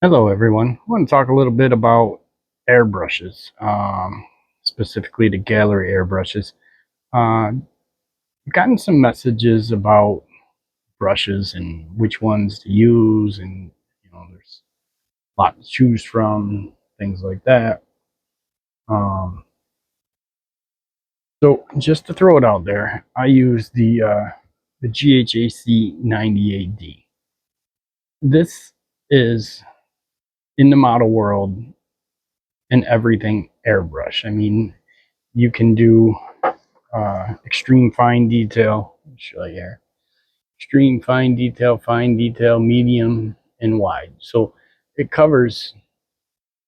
Hello, everyone. I want to talk a little bit about airbrushes, specifically the gallery airbrushes. I've gotten some messages about brushes and which ones to use, and there's a lot to choose from, things like that. Um, so, just to throw it out there, I use the GHAC 98D. This is in the model world an everything airbrush. I mean, you can do extreme fine detail. I'll show you here. Extreme fine detail, medium, and wide. So it covers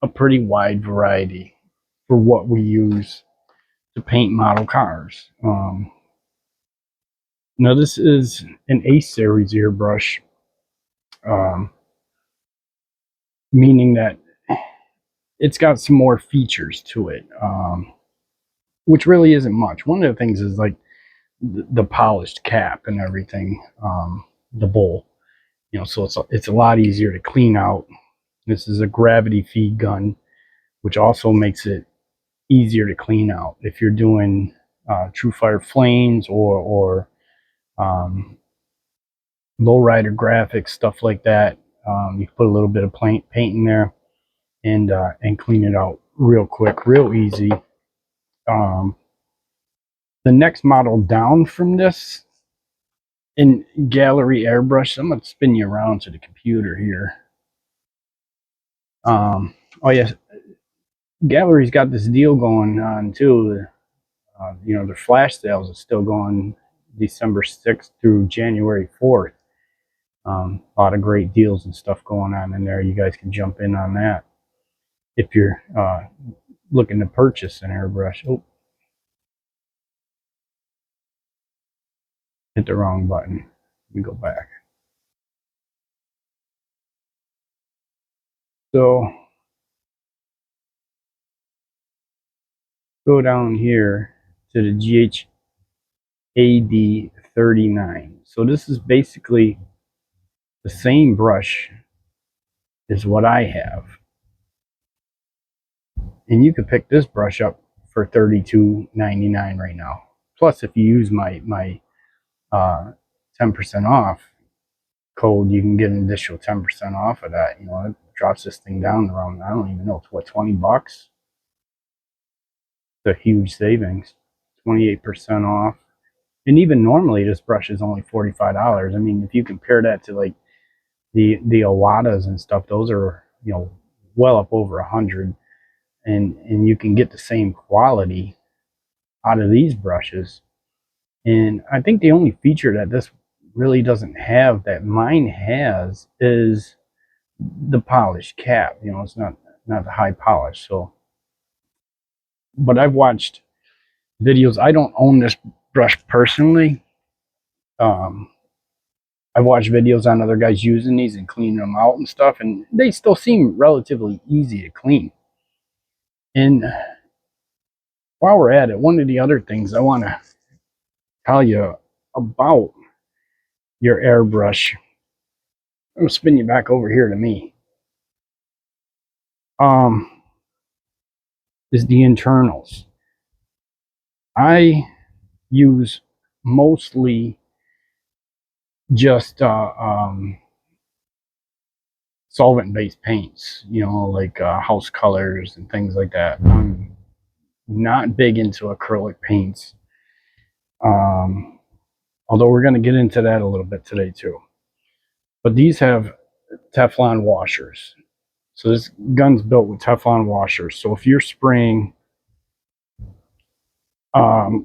a pretty wide variety for what we use to paint model cars. Now this is an A series airbrush, um, meaning that it's got some more features to it, which really isn't much. One of the things is like the polished cap and everything, the bowl. So it's a lot easier to clean out. This is a gravity feed gun, which also makes it easier to clean out if you're doing true fire flames or um, lowrider graphics, stuff like that. You can put a little bit of paint in there and clean it out real quick, real easy. Um, the next model down from this in gallery airbrush, I'm gonna spin you around to the computer here. Oh yes, Gallery's got this deal going on too. Their flash sales is still going December 6th through January 4th. A lot of great deals and stuff going on in there. You guys can jump in on that if you're looking to purchase an airbrush. Oh, hit the wrong button. Let me go back. So go down here to the GHAD 39. So this is basically the same brush as what I have. And you could pick this brush up for $32.99 right now. Plus, if you use my 10% off code, you can get an additional 10% off of that. It drops this thing down around, I don't even know, it's what, 20 bucks? It's a huge savings. 28% off. And even normally, this brush is only $45. I mean, if you compare that to like the Awadas and stuff, those are well up over 100, and you can get the same quality out of these brushes. And I think the only feature that this really doesn't have that mine has is the polished cap. It's not the high polish. So, but I've watched videos. I don't own this brush personally. Um, I've watched videos on other guys using these and cleaning them out and stuff, and they still seem relatively easy to clean. And while we're at it, one of the other things I want to tell you about your airbrush, I'm gonna spin you back over here to me. Is the internals. I use mostly just solvent-based paints, like house colors and things like that. I'm not big into acrylic paints, although we're going to get into that a little bit today too. But these have Teflon washers. So this gun's built with Teflon washers. So if you're spraying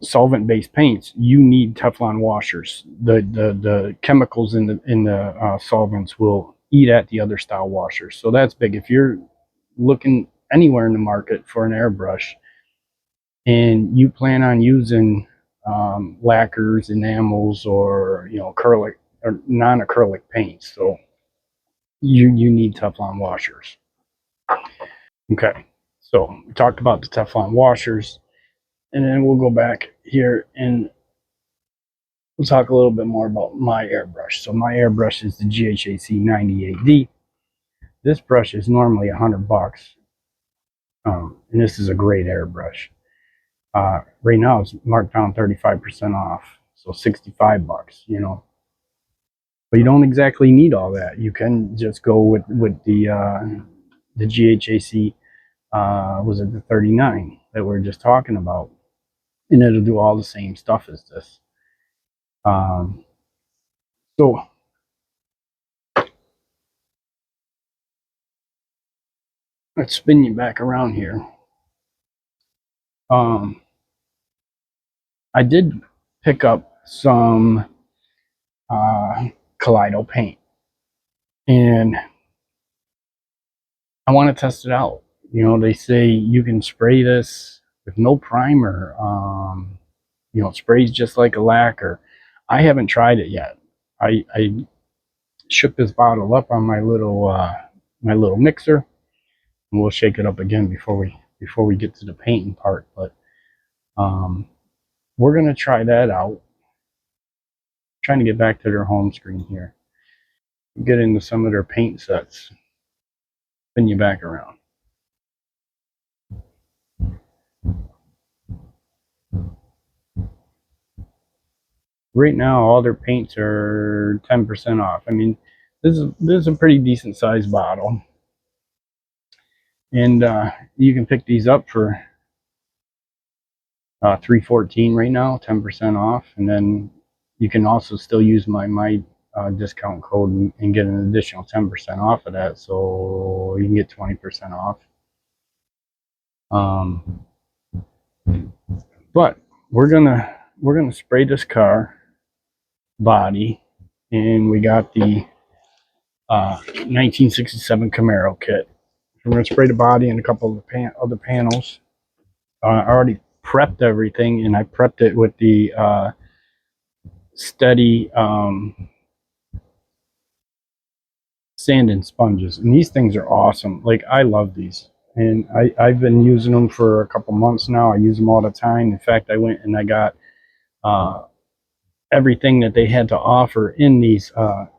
solvent-based paints, you need Teflon washers. The chemicals in the solvents will eat at the other style washers. So that's big. If you're looking anywhere in the market for an airbrush and you plan on using lacquers, enamels, or acrylic or non-acrylic paints, so you need Teflon washers. Okay, so we talked about the Teflon washers. And then we'll go back here and we'll talk a little bit more about my airbrush. So my airbrush is the GHAC 98D. This brush is normally $100, and this is a great airbrush. Right now it's marked down 35% off, so $65. You know, but you don't exactly need all that. You can just go with the GHAC. Was it the 39 that we are just talking about? And it'll do all the same stuff as this. So let's spin you back around here. I did pick up some Kaleido paint, and I want to test it out. You know, they say you can spray this with no primer. You know, it sprays just like a lacquer. I haven't tried it yet. I shook this bottle up on my little mixer, and we'll shake it up again before we get to the painting part. But we're gonna try that out. I'm trying to get back to their home screen here. Get into some of their paint sets. Spin you back around. Right now, all their paints are 10% off. I mean, this is a pretty decent sized bottle, and you can pick these up for $314 right now, 10% off, and then you can also still use my discount code and get an additional 10% off of that, so you can get 20% off. But we're gonna spray this car body, and we got the 1967 Camaro kit. We're gonna spray the body and a couple of the other panels. I already prepped everything, and I prepped it with the Stedi Sanding sponges, and these things are awesome. Like, I love these, and I've been using them for a couple months now. I use them all the time. In fact, I went and I got everything that they had to offer in these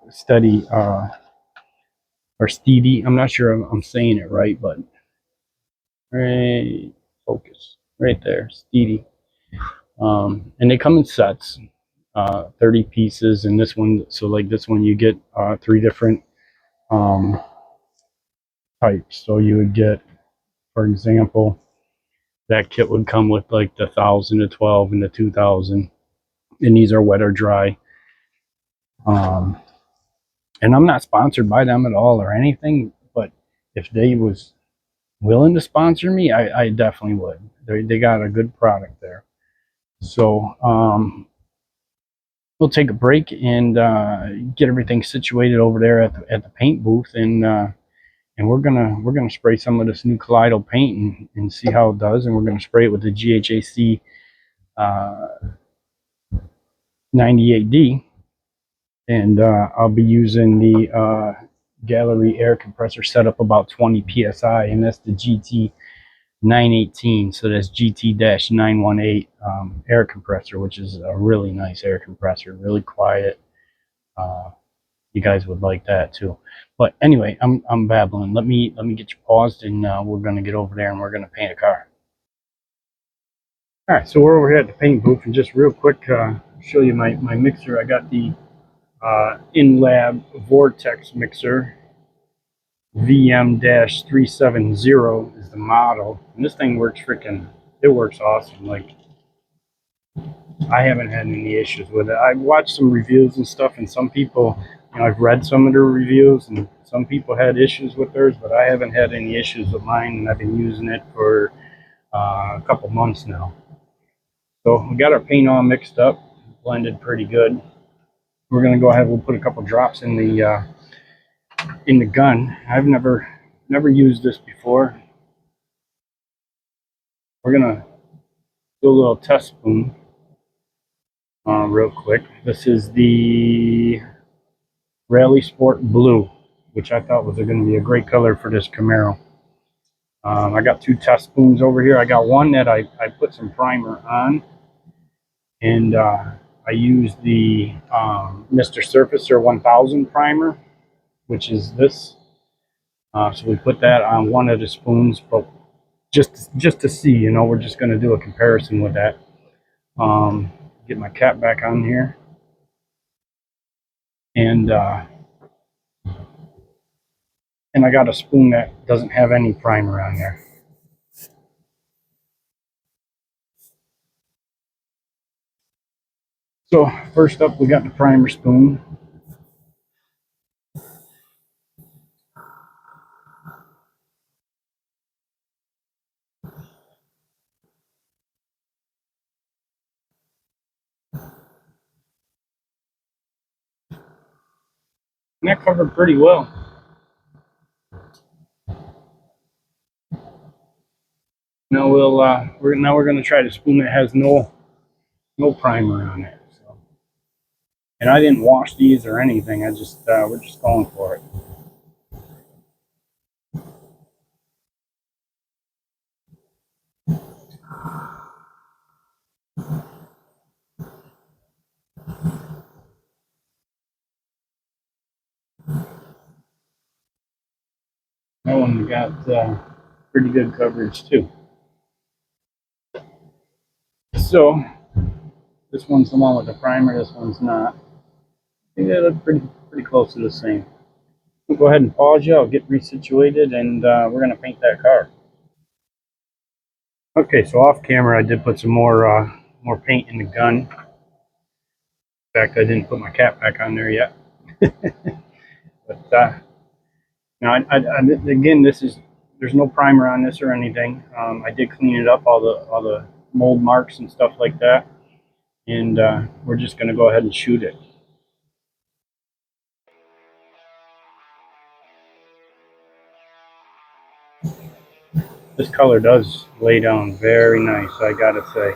Stedi or Stedi. I'm not sure I'm saying it right, but right, focus right there, Stedi. And they come in sets, 30 pieces, and this one, so like this one, you get 3 different types. So you would get, for example, that kit would come with like the 1000, the 12, and the 2000, and these are wet or dry. And I'm not sponsored by them at all or anything, but if they was willing to sponsor me, I definitely would. They got a good product there. So we'll take a break and get everything situated over there at the paint booth, and we're gonna spray some of this new Kaleido paint and see how it does, and we're gonna spray it with the GHAC 98D, and I'll be using the gallery air compressor set up about 20 psi, and that's the GT 918, so that's GT-918 air compressor, which is a really nice air compressor, really quiet. You guys would like that too. But anyway, I'm babbling. Let me get you paused, and we're gonna get over there and we're gonna paint a car. All right, so we're over here at the paint booth, and just real quick, show you my mixer. I got the in-lab vortex mixer. VM-370 is the model, and this thing works it works awesome. Like, I haven't had any issues with it. I've watched some reviews and stuff, and some people, you know, I've read some of their reviews, and some people had issues with theirs, but I haven't had any issues with mine, and I've been using it for a couple months now. So we got our paint all mixed up, blended pretty good. We're gonna go ahead. We'll put a couple drops in the gun. I've never used this before. We're gonna do a little test spoon real quick. This is the Rally Sport Blue, which I thought was going to be a great color for this Camaro. I got 2 test spoons over here. I got one that I put some primer on, and I used the Mr. Surfacer 1000 primer, which is this. So we put that on one of the spoons, but just to see, we're just going to do a comparison with that. Get my cap back on here, and I got a spoon that doesn't have any primer on there. So first up, we got the primer spoon. And that covered pretty well. Now we're going to try the spoon that has no primer on it. So, and I didn't wash these or anything. We're just going for it. That one got pretty good coverage too. So this one's the one with the primer. This one's not. I think they look pretty close to the same. We'll go ahead and pause you. I'll get resituated, and we're going to paint that car. Okay, so off camera, I did put some more paint in the gun. In fact, I didn't put my cap back on there yet. But now, again, there's no primer on this or anything. I did clean it up, all the mold marks and stuff like that, and we're just going to go ahead and shoot it. This color does lay down very nice, I gotta say.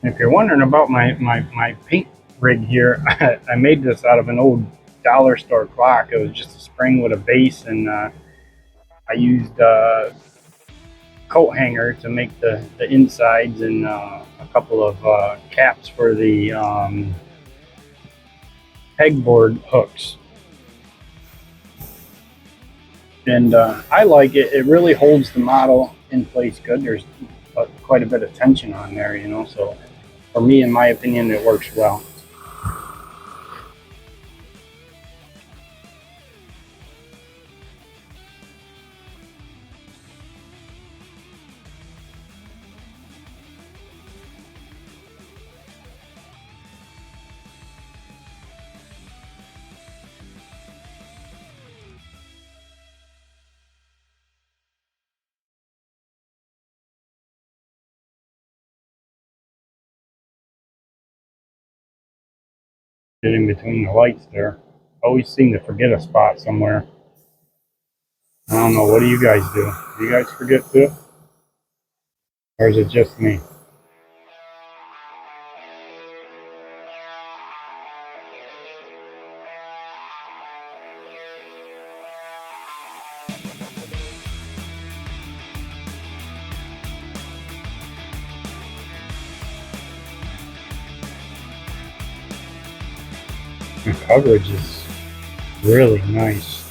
If you're wondering about my paint rig here, I made this out of an old dollar store clock. It was just a spring with a base, and I used coat hanger to make the insides, and a couple of caps for the pegboard hooks. And I like it. It really holds the model in place good. There's quite a bit of tension on there, so for me, in my opinion, it works well. Get in between the lights there. Always seem to forget a spot somewhere. I don't know. What do you guys do? Do you guys forget too? Or is it just me? The coverage is really nice.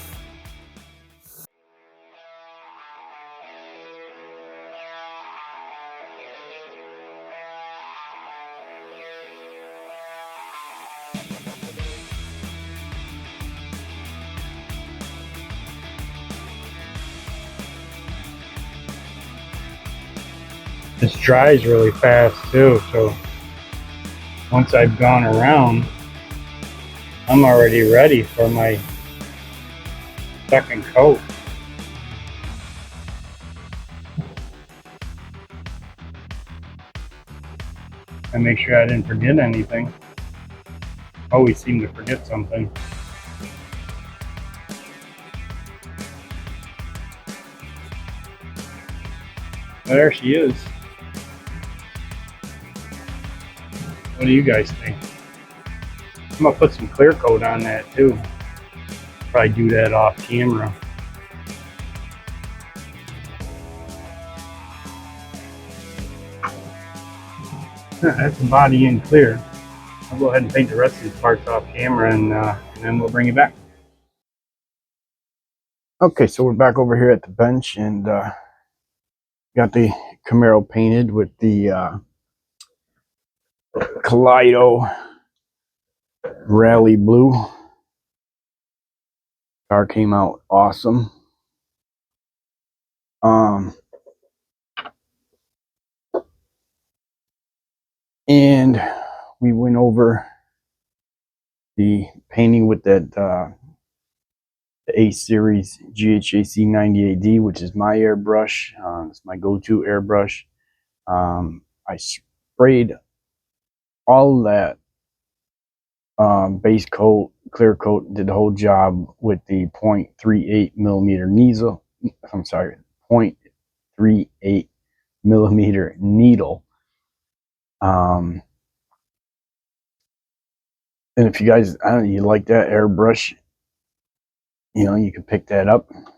This dries really fast too, so once I've gone around, I'm already ready for my second coat. I make sure I didn't forget anything. Always seem to forget something. There she is. What do you guys think? I'm gonna put some clear coat on that too. Probably do that off camera. That's the body in clear. I'll go ahead and paint the rest of these parts off camera, and then we'll bring it back. Okay, so we're back over here at the bench, and got the Camaro painted with the Kaleido Rally Blue. Car came out awesome. And we went over the painting with that the A Series GHAC 98D, which is my airbrush. It's my go-to airbrush. I sprayed all that base coat, clear coat, did the whole job with the 0.38 millimeter needle. I'm sorry, 0.38 millimeter needle. And if you guys, I don't know, you like that airbrush, you know, you can pick that up. It's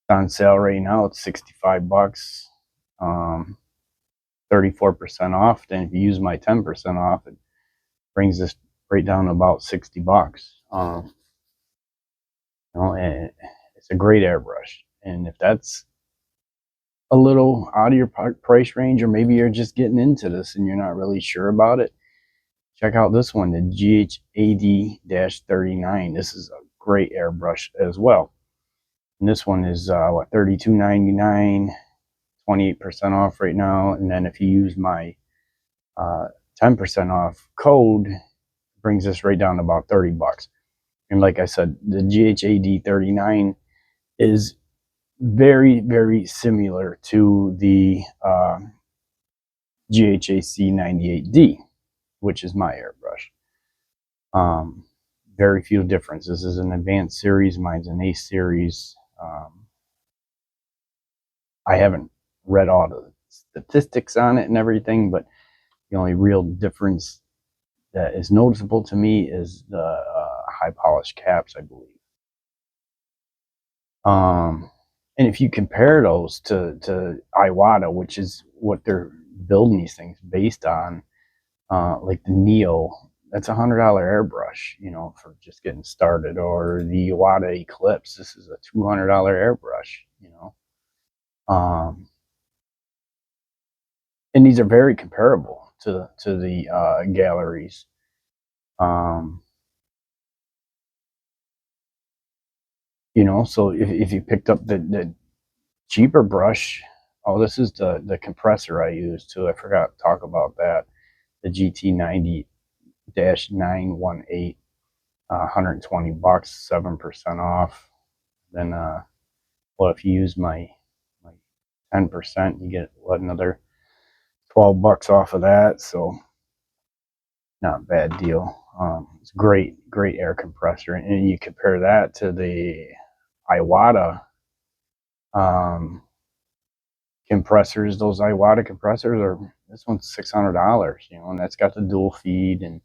on sale right now. It's 65 bucks, 34% off. Then if you use my 10% off, it brings this right down to about 60 bucks. You know, and it's a great airbrush. And if that's a little out of your price range, or maybe you're just getting into this and you're not really sure about it, check out this one, the GHAD-39. This is a great airbrush as well. And this one is what, $32.99, 28% off right now. And then if you use my 10% off code, it brings this right down to about 30 bucks. And like I said, the GHAD-39 is very, very similar to the GHAC 98D, which is my airbrush. Very few differences. This is an advanced series. Mine's an A series. I haven't read all the statistics on it and everything, but the only real difference that is noticeable to me is the high polish caps, I believe. And if you compare those to Iwata, which is what they're building these things based on, like the Neo, that's $100 airbrush, you know, for just getting started, or the Iwata Eclipse. This is a $200 airbrush, you know. And these are very comparable to the galleries. You know, so if you picked up the cheaper brush, oh, this is the compressor I use too. I forgot to talk about that. The GT90-918, 120 bucks, 7% off. Then, well, if you use my 10%, you get what, another 12 bucks off of that. So not a bad deal. It's great air compressor, and you compare that to the Iwata compressors. Those Iwata compressors are, this one's $600, you know, and that's got the dual feed and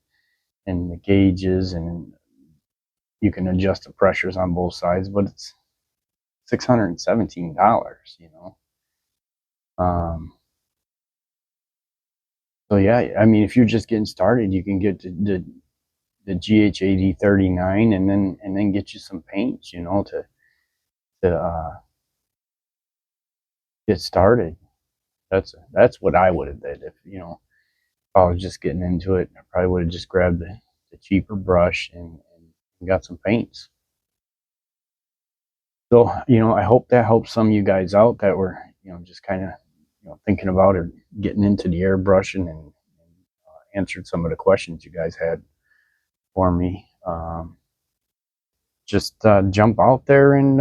the gauges, and you can adjust the pressures on both sides, but it's $617, you know. So yeah, I mean, if you're just getting started, you can get the GHAD-39 and then get you some paints, you know, to get started. That's what I would have did if, you know, if I was just getting into it. I probably would have just grabbed the cheaper brush and got some paints. So, you know, I hope that helps some of you guys out that were, you know, just kind of, thinking about or getting into the airbrushing, and answered some of the questions you guys had for me. Just jump out there and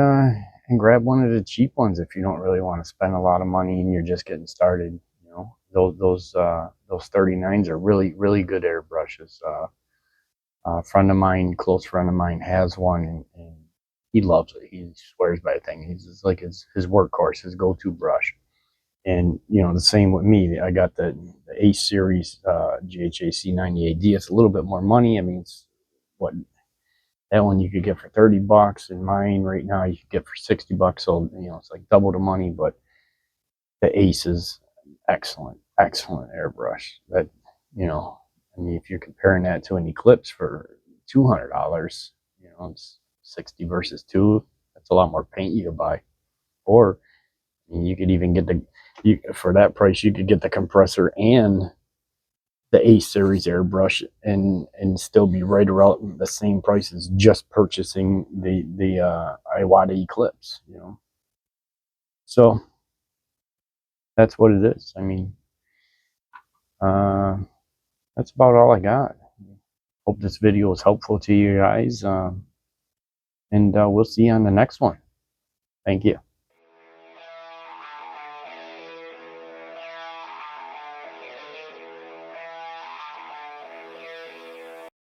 grab one of the cheap ones if you don't really want to spend a lot of money and you're just getting started. Those 39s are really good airbrushes. A friend of mine, close friend of mine, has one, and he loves it. He swears by the thing. It's like his workhorse, his go-to brush. And the same with me. I got the Ace series GHAC 98D. It's a little bit more money. I mean, it's what that one you could get for $30, and mine right now you could get for $60. So it's like double the money. But the Ace is excellent airbrush. That I mean, if you're comparing that to an Eclipse for $200, it's 60 versus 2. That's a lot more paint you could buy. Or you could even get for that price, you could get the compressor and the A series airbrush and still be right around the same price as just purchasing the Iwata Eclipse. So that's what it is. I mean, that's about all I got. Hope this video was helpful to you guys, and we'll see you on the next one. Thank you.